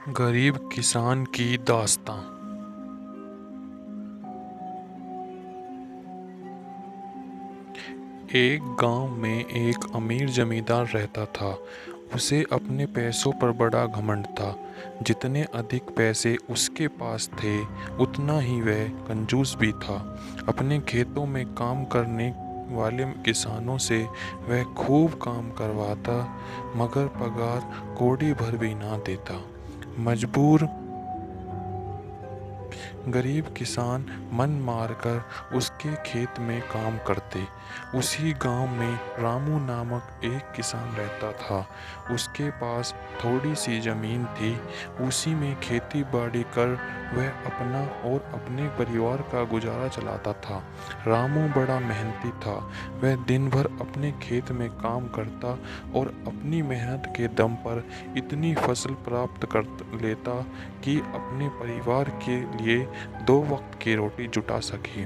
गरीब किसान की दास्तां। एक गांव में एक अमीर जमींदार रहता था। उसे अपने पैसों पर बड़ा घमंड था। जितने अधिक पैसे उसके पास थे उतना ही वह कंजूस भी था। अपने खेतों में काम करने वाले किसानों से वह खूब काम करवाता, मगर पगार कौड़ी भर भी ना देता। मजबूर गरीब किसान मन मारकर उसके खेत में काम करते। उसी गांव में रामू नामक एक किसान रहता था। उसके पास थोड़ी सी जमीन थी। उसी में खेती बाड़ी कर वह अपना और अपने परिवार का गुजारा चलाता था। रामू बड़ा मेहनती था। वह दिन भर अपने खेत में काम करता और अपनी मेहनत के दम पर इतनी फसल प्राप्त कर लेता कि अपने परिवार के लिए 2 वक्त की रोटी जुटा सके।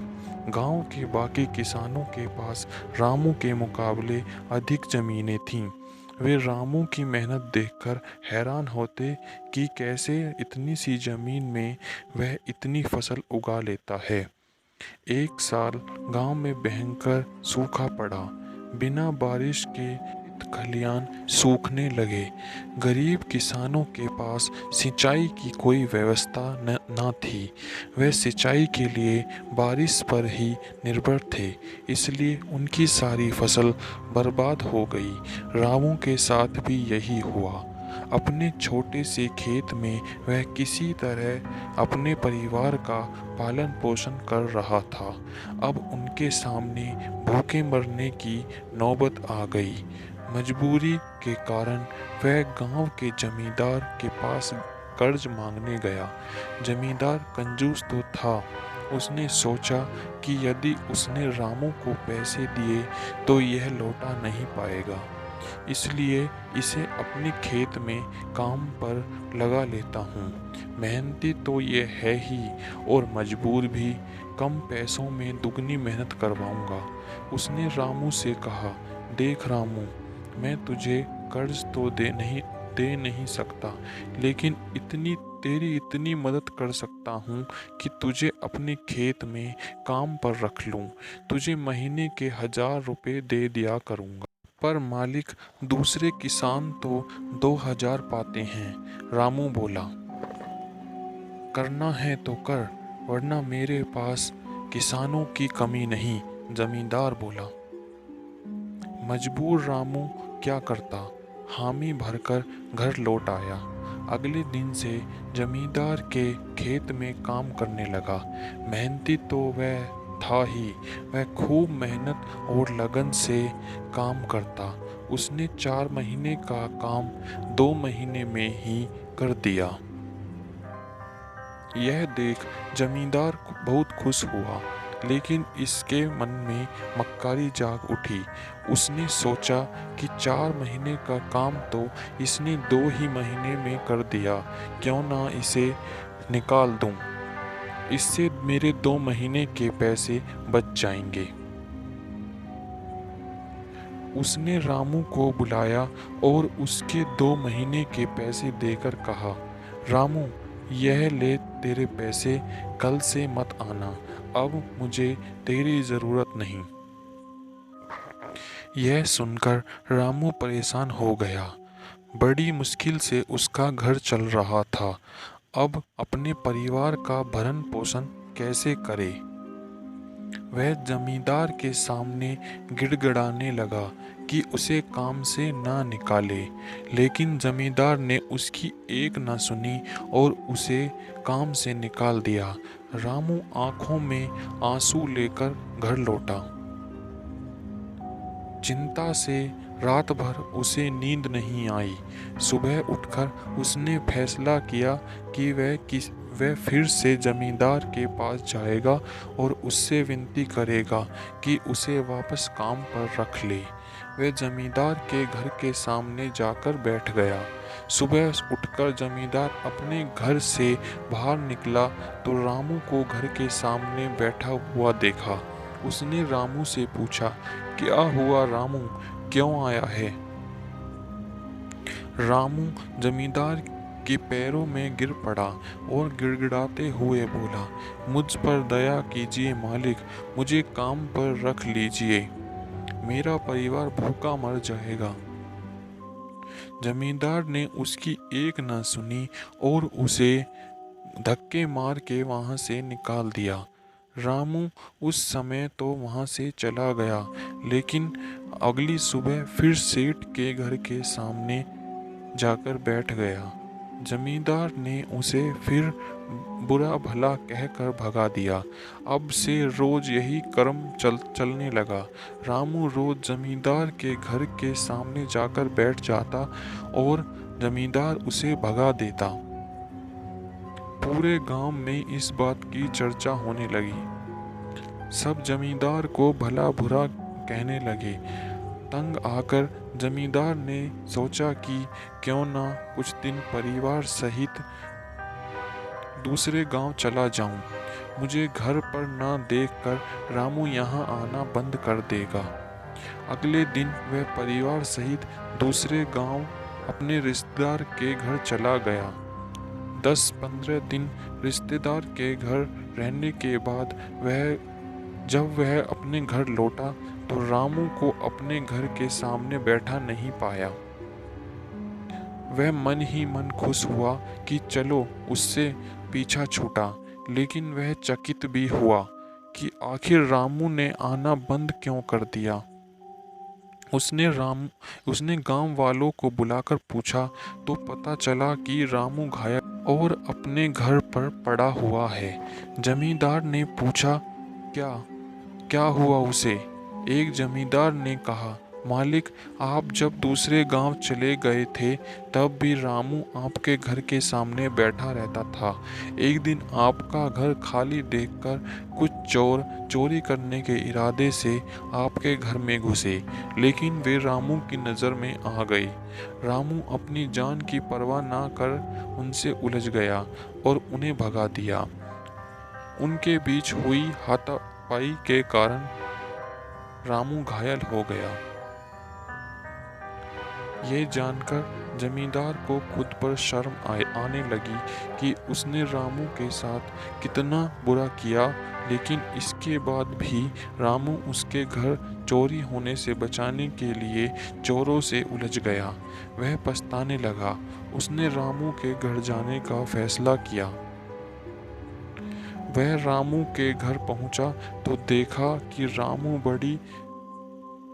गांव के बाकी किसानों के पास रामू के मुकाबले अधिक जमीनें थीं। वे रामू की मेहनत देखकर हैरान होते कि कैसे इतनी सी जमीन में वह इतनी फसल उगा लेता है। एक साल गांव में भयंकर सूखा पड़ा। बिना बारिश के खलियान सूखने लगे। गरीब किसानों के पास सिंचाई की कोई व्यवस्था न थी। वे सिंचाई के लिए बारिश पर ही निर्भर थे, इसलिए उनकी सारी फसल बर्बाद हो गई। रामू के साथ भी यही हुआ। अपने छोटे से खेत में वह किसी तरह अपने परिवार का पालन पोषण कर रहा था। अब उनके सामने भूखे मरने की नौबत आ गई। मजबूरी के कारण वह गांव के जमींदार के पास कर्ज मांगने गया। जमींदार कंजूस तो था। उसने सोचा कि यदि उसने रामू को पैसे दिए तो यह लौटा नहीं पाएगा, इसलिए इसे अपने खेत में काम पर लगा लेता हूँ। मेहनती तो ये है ही और मजबूर भी। कम पैसों में दुगनी मेहनत करवाऊंगा। उसने रामू से कहा, देख रामू, मैं तुझे कर्ज तो दे नहीं सकता, लेकिन तेरी इतनी मदद कर सकता हूँ कि तुझे अपने खेत में काम पर रख लूँ। तुझे महीने के 1000 रुपये दे दिया करूँगा। पर मालिक, दूसरे किसान तो 2000 पाते हैं। रामू बोला, करना है तो कर, वरना मेरे पास किसानों की कमी नहीं। जमींदार बोला। मजबूर रामू क्या करता, हामी भरकर घर लौट आया। अगले दिन से जमींदार के खेत में काम करने लगा। मेहनती तो वह था ही, वह खूब मेहनत और लगन से काम करता। उसने 4 महीने का काम 2 महीने में ही कर दिया। यह देख जमींदार बहुत खुश हुआ, लेकिन इसके मन में मक्कारी जाग उठी। उसने सोचा कि 4 महीने का काम तो इसने 2 ही महीने में कर दिया, क्यों ना इसे निकाल दूं। इससे मेरे 2 महीने के पैसे बच जाएंगे। उसने रामू को बुलाया और उसके 2 महीने के पैसे देकर कहा, रामू, यह ले तेरे पैसे, कल से मत आना। अब मुझे तेरी ज़रूरत नहीं। यह सुनकर रामू परेशान हो गया। बड़ी मुश्किल से उसका घर चल रहा था। अब अपने परिवार का भरण पोषण कैसे करे। वह जमींदार के सामने गिड़गिड़ाने लगा कि उसे काम से ना निकाले, लेकिन जमींदार ने उसकी एक न सुनी और उसे काम से निकाल दिया। रामू आंखों में आंसू लेकर घर लौटा। चिंता से रात भर उसे नींद नहीं आई। सुबह उठकर उसने फैसला किया कि वह फिर से जमींदार के पास जाएगा और उससे विनती करेगा कि उसे वापस काम पर रख ले। वह जमींदार के घर के सामने जाकर बैठ गया। सुबह उठकर जमींदार अपने घर से बाहर निकला तो रामू को घर के सामने बैठा हुआ देखा। उसने रामू से पूछा, क्या हुआ रामू, क्यों आया है। रामू जमींदार कि पैरों में गिर पड़ा और गिड़गिड़ाते हुए बोला, मुझ पर दया कीजिए मालिक, मुझे काम पर रख लीजिए, मेरा परिवार भूखा मर जाएगा। जमींदार ने उसकी एक न सुनी और उसे धक्के मार के वहां से निकाल दिया। रामू उस समय तो वहां से चला गया, लेकिन अगली सुबह फिर सेठ के घर के सामने जाकर बैठ गया। जमींदार ने उसे फिर बुरा भला कहकर भगा दिया। अब से रोज यही क्रम चलने लगा। रामू रोज जमींदार के घर के सामने जाकर बैठ जाता और जमींदार उसे भगा देता। पूरे गांव में इस बात की चर्चा होने लगी। सब जमींदार को भला बुरा कहने लगे। तंग आकर जमींदार ने सोचा कि क्यों ना कुछ दिन परिवार सहित दूसरे गांव चला जाऊं। मुझे घर पर ना देखकर रामू यहाँ आना बंद कर देगा। अगले दिन वह परिवार सहित दूसरे गांव अपने रिश्तेदार के घर चला गया। 10-15 दिन रिश्तेदार के घर रहने के बाद जब वह अपने घर लौटा तो रामू को अपने घर के सामने बैठा नहीं पाया। वह मन ही मन खुश हुआ कि चलो उससे पीछा छूटा, लेकिन वह चकित भी हुआ कि आखिर रामू ने आना बंद क्यों कर दिया। उसने गांव वालों को बुलाकर पूछा तो पता चला कि रामू घायल और अपने घर पर पड़ा हुआ है। जमींदार ने पूछा, क्या हुआ उसे? एक जमींदार ने कहा, मालिक, आप जब दूसरे गांव चले गए थे तब भी रामू आपके घर के सामने बैठा रहता था। एक दिन आपका घर खाली देखकर कुछ चोर चोरी करने के इरादे से आपके घर में घुसे, लेकिन वे रामू की नज़र में आ गए। रामू अपनी जान की परवाह ना कर उनसे उलझ गया और उन्हें भगा दिया। उनके बीच हुई हाथापाई के कारण रामू घायल हो गया। ये जानकर जमींदार को खुद पर शर्म आने लगी कि उसने रामू के साथ कितना बुरा किया, लेकिन इसके बाद भी रामू उसके घर चोरी होने से बचाने के लिए चोरों से उलझ गया। वह पछताने लगा। उसने रामू के घर जाने का फैसला किया। वह रामू के घर पहुंचा तो देखा कि रामू बड़ी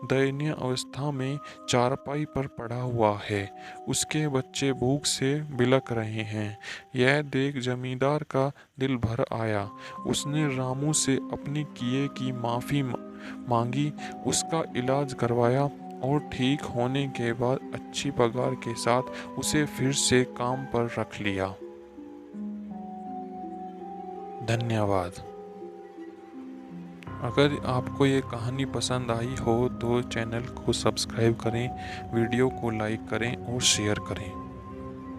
दयनीय अवस्था में चारपाई पर पड़ा हुआ है। उसके बच्चे भूख से बिलख रहे हैं। यह देख जमींदार का दिल भर आया। उसने रामू से अपने किए की माफ़ी मांगी, उसका इलाज करवाया और ठीक होने के बाद अच्छी पगार के साथ उसे फिर से काम पर रख लिया। धन्यवाद। अगर आपको ये कहानी पसंद आई हो तो चैनल को सब्सक्राइब करें, वीडियो को लाइक करें और शेयर करें।